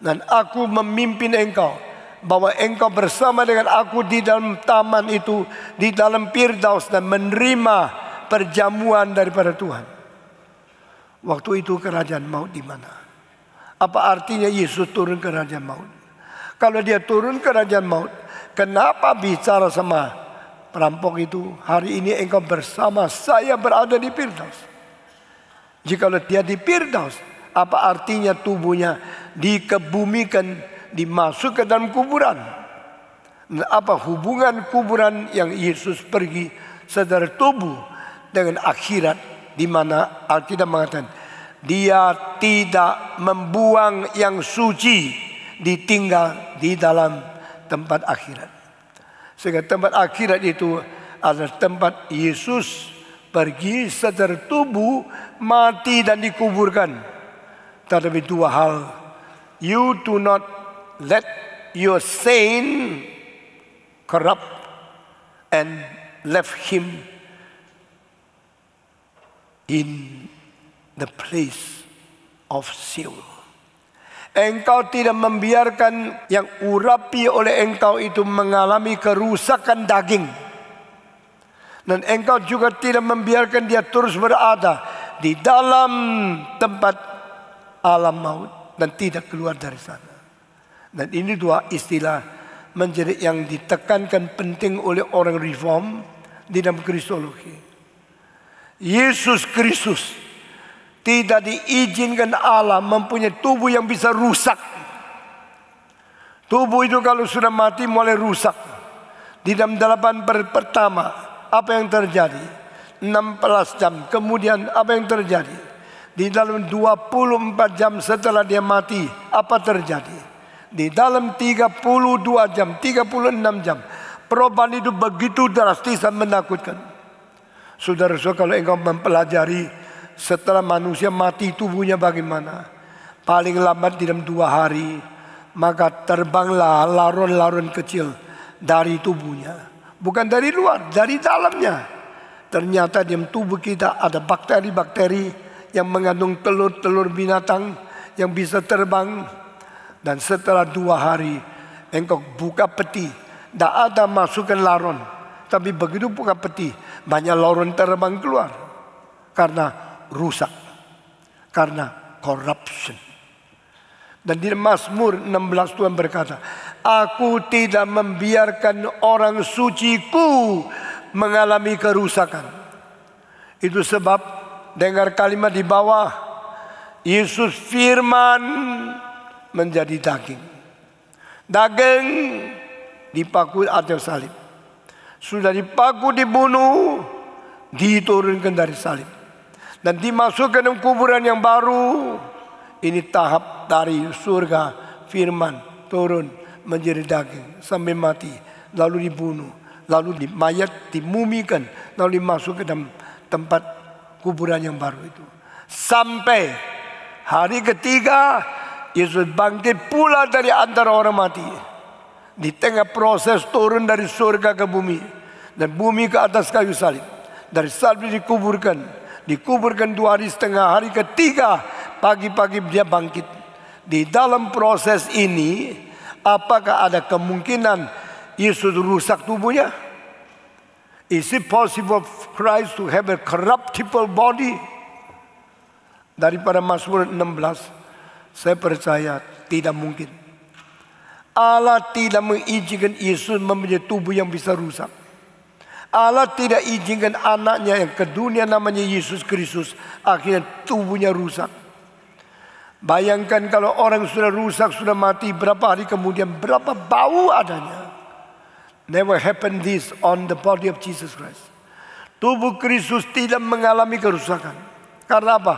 dan aku memimpin engkau, bahwa engkau bersama dengan aku di dalam taman itu, di dalam Firdaus, dan menerima perjamuan daripada Tuhan. Waktu itu kerajaan maut di mana? Apa artinya Yesus turun ke kerajaan maut? Kalau dia turun ke kerajaan maut, kenapa bicara sama perampok itu, hari ini engkau bersama saya berada di Firdaus? Jikalau dia di Firdaus, apa artinya tubuhnya dikebumikan, dimasuk ke dalam kuburan? Dan apa hubungan kuburan yang Yesus pergi secara tubuh dengan akhirat, di mana Alkitab mengatakan dia tidak membuang yang suci, ditinggal di dalam tempat akhirat. Sehingga tempat akhirat itu adalah tempat Yesus pergi secara tubuh, mati dan dikuburkan. Tetapi 2 hal, you do not let your saint corrupt and left him in the place of Sheol. Engkau tidak membiarkan yang urapi oleh engkau itu mengalami kerusakan daging. Dan engkau juga tidak membiarkan dia terus berada di dalam tempat alam maut dan tidak keluar dari sana. Dan ini dua istilah menjadi yang ditekankan penting oleh orang reform di dalam kristologi. Yesus Kristus tidak diizinkan Allah mempunyai tubuh yang bisa rusak. Tubuh itu kalau sudah mati mulai rusak. Di dalam 8 pertama apa yang terjadi? 16 jam kemudian apa yang terjadi? Di dalam 24 jam setelah dia mati apa terjadi? Di dalam 32 jam, 36 jam perubahan itu begitu drastis dan menakutkan. Saudara-saudara, kalau engkau mempelajari setelah manusia mati tubuhnya bagaimana? Paling lambat di dalam 2 hari maka terbanglah laron-laron kecil dari tubuhnya. Bukan dari luar, dari dalamnya. Ternyata di dalam tubuh kita ada bakteri-bakteri yang mengandung telur-telur binatang yang bisa terbang. Dan setelah 2 hari engkau buka peti, tidak ada masukkan laron. Tapi begitu buka peti, banyak laron terbang keluar. Karena rusak, karena corruption. Dan di Mazmur 16 Tuhan berkata, aku tidak membiarkan orang suciku mengalami kerusakan. Itu sebab dengar kalimat di bawah, Yesus firman menjadi daging. Daging dipaku atas salib. Sudah dipaku, dibunuh, diturunkan dari salib. Dan dimasukkan dalam kuburan yang baru. Ini tahap dari surga, firman turun menjadi daging sampai mati, lalu dibunuh, lalu mayat dimumikan, lalu dimasukkan dalam tempat kuburan yang baru itu. Sampai hari ketiga Yesus bangkit pula dari antara orang mati. Di tengah proses turun dari surga ke bumi dan bumi ke atas kayu salib. Dari salib dikuburkan 2 hari setengah, hari ketiga pagi-pagi dia bangkit. Di dalam proses ini apakah ada kemungkinan Yesus rusak tubuhnya? Is it possible for Christ to have a corruptible body? Daripada Mazmur 16 saya percaya tidak mungkin. Allah tidak mengizinkan Yesus mempunyai tubuh yang bisa rusak. Allah tidak izinkan anaknya yang ke dunia namanya Yesus Kristus akhirnya tubuhnya rusak. Bayangkan kalau orang sudah rusak, sudah mati, berapa hari kemudian berapa bau adanya. Never happened this on the body of Jesus Christ. Tubuh Kristus tidak mengalami kerusakan. Karena apa?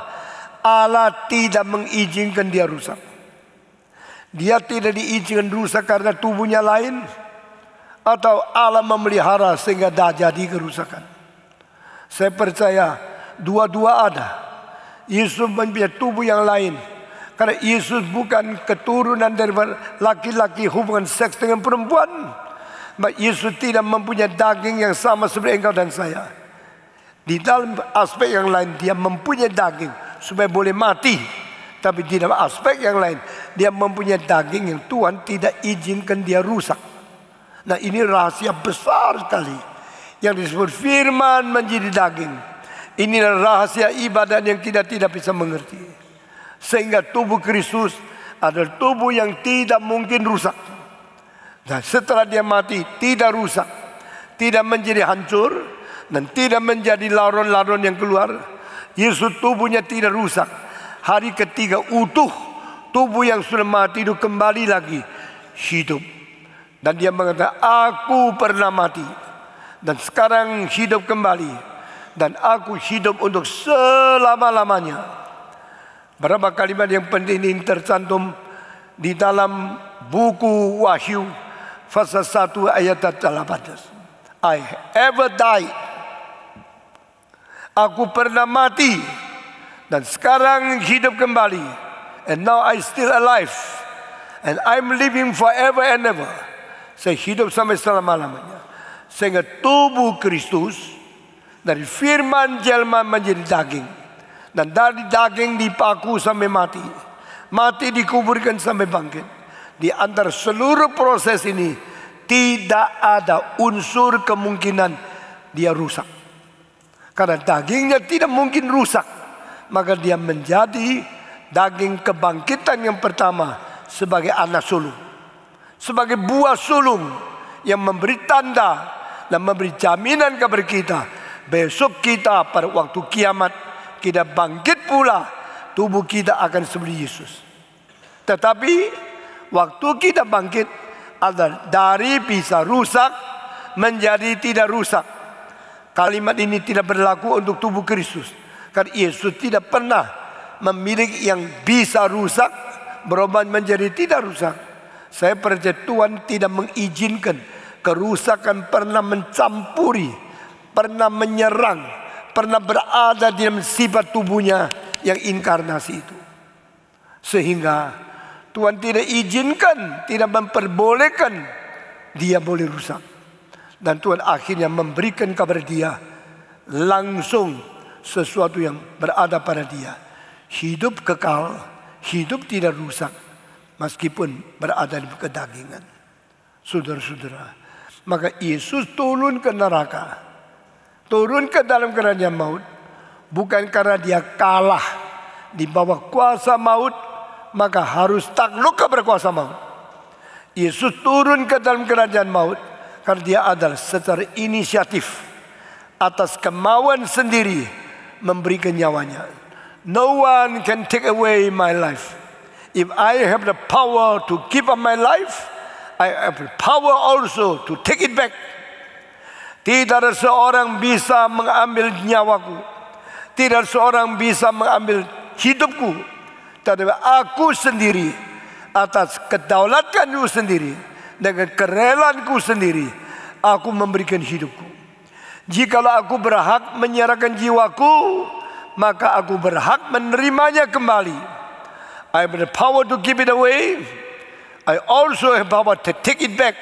Allah tidak mengizinkan dia rusak. Dia tidak diizinkan rusak karena tubuhnya lain, atau Allah memelihara sehingga tidak jadi kerusakan. Saya percaya dua-dua ada. Yesus mempunyai tubuh yang lain. Karena Yesus bukan keturunan dari laki-laki hubungan seks dengan perempuan. Yesus tidak mempunyai daging yang sama seperti engkau dan saya. Di dalam aspek yang lain dia mempunyai daging supaya boleh mati. Tapi di dalam aspek yang lain dia mempunyai daging yang Tuhan tidak izinkan dia rusak. Nah, ini rahasia besar sekali yang disebut firman menjadi daging. Inilah rahasia ibadat yang kita tidak bisa mengerti. Sehingga tubuh Kristus adalah tubuh yang tidak mungkin rusak. Dan setelah dia mati tidak rusak, tidak menjadi hancur, dan tidak menjadi laron-laron yang keluar. Yesus tubuhnya tidak rusak. Hari ketiga utuh, tubuh yang sudah mati itu kembali lagi hidup. Dan dia mengatakan, aku pernah mati dan sekarang hidup kembali, dan aku hidup untuk selama-lamanya. Berapa kalimat yang penting ini tercantum di dalam buku Wahyu pasal 1 ayat 18. I ever died. Aku pernah mati dan sekarang hidup kembali. And now I still alive. And I'm living forever and ever. Saya hidup sampai selama-lamanya. Sehingga tubuh Kristus dari firman jelma menjadi daging. Dan dari daging dipaku sampai mati, mati dikuburkan sampai bangkit. Di antara seluruh proses ini tidak ada unsur kemungkinan dia rusak. Karena dagingnya tidak mungkin rusak, maka dia menjadi daging kebangkitan yang pertama sebagai anak sulung, sebagai buah sulung yang memberi tanda dan memberi jaminan kepada kita. Besok kita pada waktu kiamat kita bangkit pula, tubuh kita akan seperti Yesus. Tetapi waktu kita bangkit adalah dari bisa rusak menjadi tidak rusak. Kalimat ini tidak berlaku untuk tubuh Kristus, karena Yesus tidak pernah memiliki yang bisa rusak berubah menjadi tidak rusak. Saya percaya Tuhan tidak mengizinkan kerusakan pernah mencampuri, pernah menyerang, pernah berada di dalam sifat tubuhnya yang inkarnasi itu. Sehingga Tuhan tidak izinkan, tidak memperbolehkan dia boleh rusak. Dan Tuhan akhirnya memberikan kepada dia langsung sesuatu yang berada pada dia. Hidup kekal, hidup tidak rusak, meskipun berada di kedagingan. Saudara-saudara, maka Yesus turun ke neraka, turun ke dalam kerajaan maut, bukan karena dia kalah di bawah kuasa maut, maka harus takluk kepada kuasa maut. Yesus turun ke dalam kerajaan maut karena dia adalah secara inisiatif, atas kemauan sendiri memberikan nyawanya. No one can take away my life. If I have the power to give up my life, I have the power also to take it back. Tidak ada seorang bisa mengambil nyawaku, tidak ada seorang bisa mengambil hidupku, tetapi aku sendiri atas kedaulatanku sendiri, dengan kerelaanku sendiri, aku memberikan hidupku. Jikalau aku berhak menyerahkan jiwaku, maka aku berhak menerimanya kembali. I have the power to give it away, I also have power to take it back.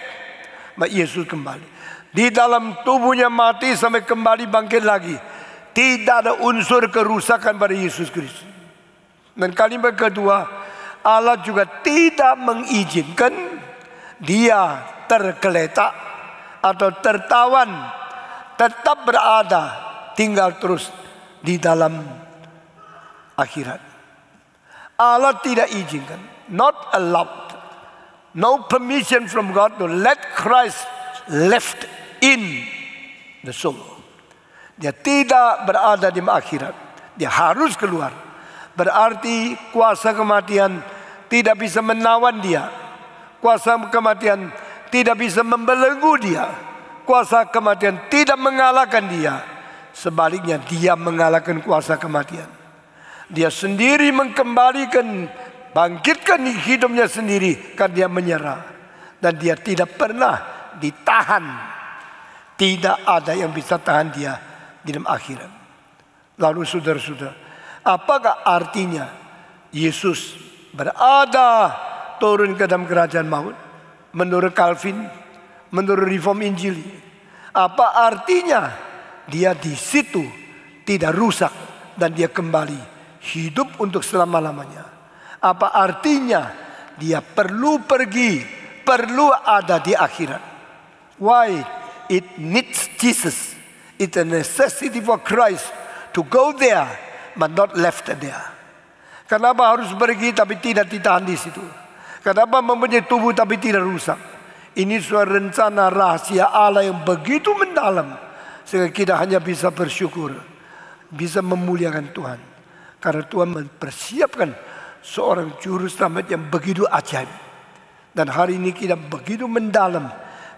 Maka Yesus kembali. Di dalam tubuhnya mati sampai kembali bangkit lagi. Tidak ada unsur kerusakan pada Yesus Kristus. Dan kalimat kedua, Allah juga tidak mengizinkan dia tergeletak atau tertawan, tetap berada, tinggal terus di dalam akhirat. Allah tidak izinkan, not allowed, no permission from God to let Christ left in the soul. Dia tidak berada di akhirat, dia harus keluar. Berarti kuasa kematian tidak bisa menawan dia, kuasa kematian tidak bisa membelenggu dia, kuasa kematian tidak mengalahkan dia. Sebaliknya dia mengalahkan kuasa kematian. Dia sendiri mengembalikan, bangkitkan hidupnya sendiri karena dia menyerah. Dan dia tidak pernah ditahan. Tidak ada yang bisa tahan dia di dalam akhirat. Lalu saudara-saudara, apakah artinya Yesus berada turun ke dalam kerajaan maut? Menurut Calvin, menurut Reform Injili, apa artinya dia di situ tidak rusak dan dia kembali hidup untuk selama-lamanya? Apa artinya dia perlu pergi, perlu ada di akhirat? Why? It needs Jesus. It's a necessity for Christ to go there, but not left there. Kenapa harus pergi tapi tidak ditahan di situ? Kenapa mempunyai tubuh tapi tidak rusak? Ini suatu rencana rahasia Allah yang begitu mendalam, sehingga kita hanya bisa bersyukur, bisa memuliakan Tuhan. Karena Tuhan mempersiapkan seorang juru selamat yang begitu ajaib. Dan hari ini kita begitu mendalam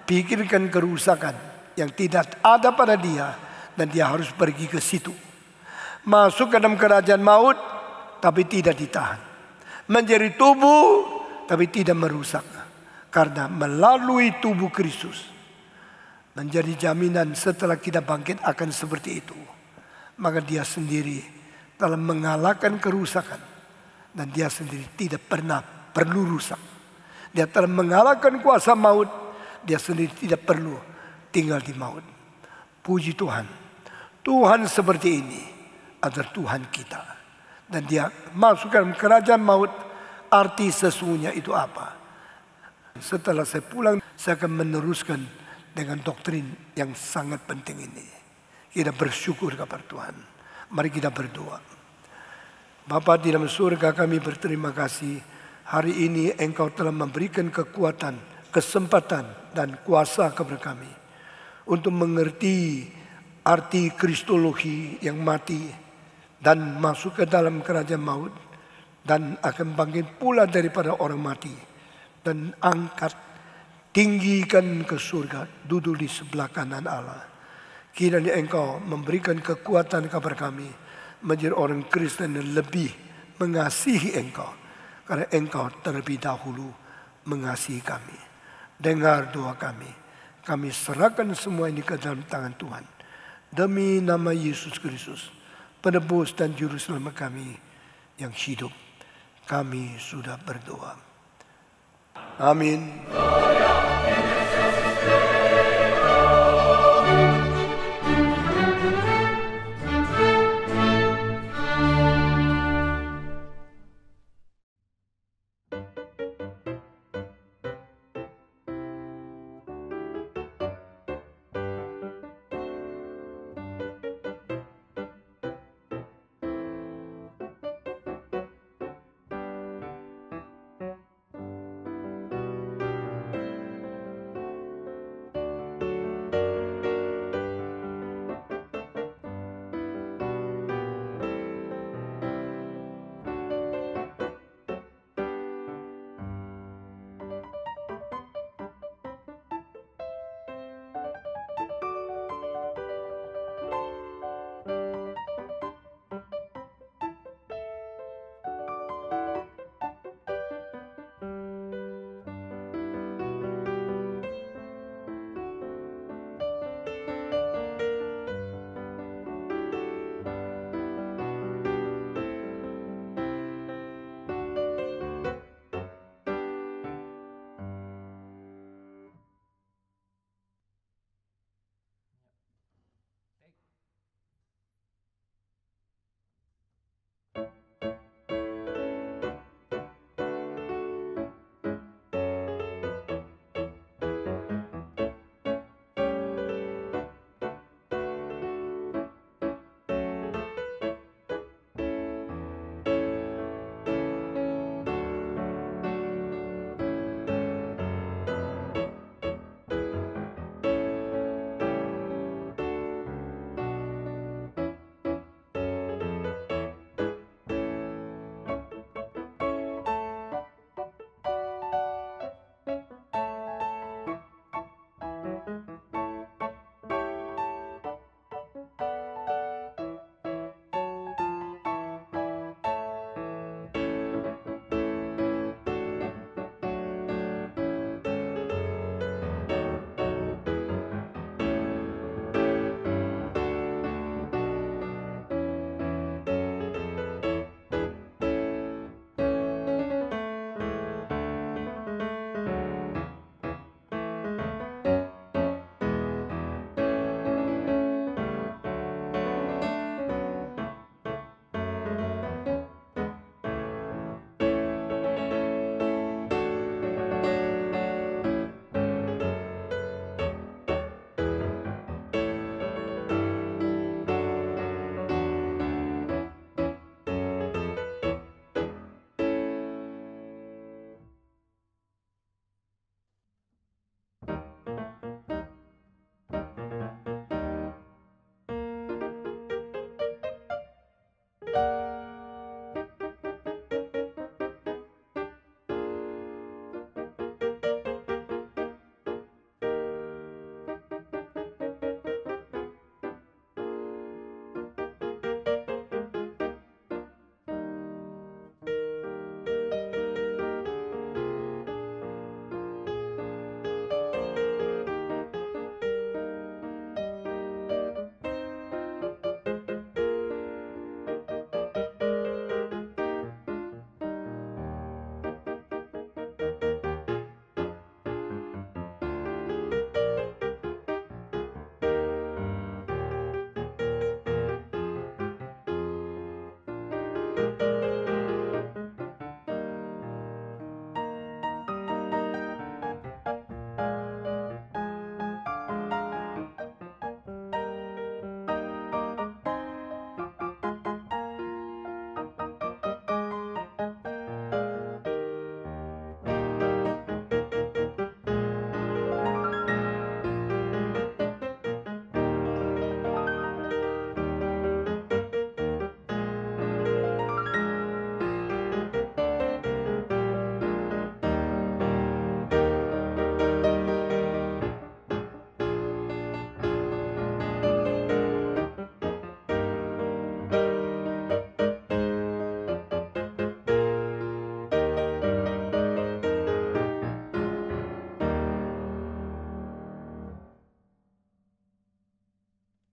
pikirkan kerusakan yang tidak ada pada dia, dan dia harus pergi ke situ. Masuk ke dalam kerajaan maut tapi tidak ditahan. Menjadi tubuh tapi tidak merusak. Karena melalui tubuh Kristus menjadi jaminan setelah kita bangkit akan seperti itu. Maka dia sendiri telah mengalahkan kerusakan. Dan dia sendiri tidak pernah perlu rusak. Dia telah mengalahkan kuasa maut. Dia sendiri tidak perlu tinggal di maut. Puji Tuhan. Tuhan seperti ini adalah Tuhan kita. Dan dia masuk ke dalam kerajaan maut. Arti sesungguhnya itu apa? Setelah saya pulang, saya akan meneruskan dengan doktrin yang sangat penting ini. Kita bersyukur kepada Tuhan. Mari kita berdoa. Bapa di dalam surga, kami berterima kasih. Hari ini Engkau telah memberikan kekuatan, kesempatan dan kuasa kepada kami untuk mengerti arti kristologi yang mati dan masuk ke dalam kerajaan maut dan akan bangkit pula daripada orang mati dan angkat, tinggikan ke surga, duduk di sebelah kanan Allah. Kiranya Engkau memberikan kekuatan kepada kami menjadi orang Kristen yang lebih mengasihi Engkau, karena Engkau terlebih dahulu mengasihi kami. Dengar doa kami. Kami serahkan semua ini ke dalam tangan Tuhan. Demi nama Yesus Kristus, penebus dan juru selamat kami yang hidup, kami sudah berdoa. Amin.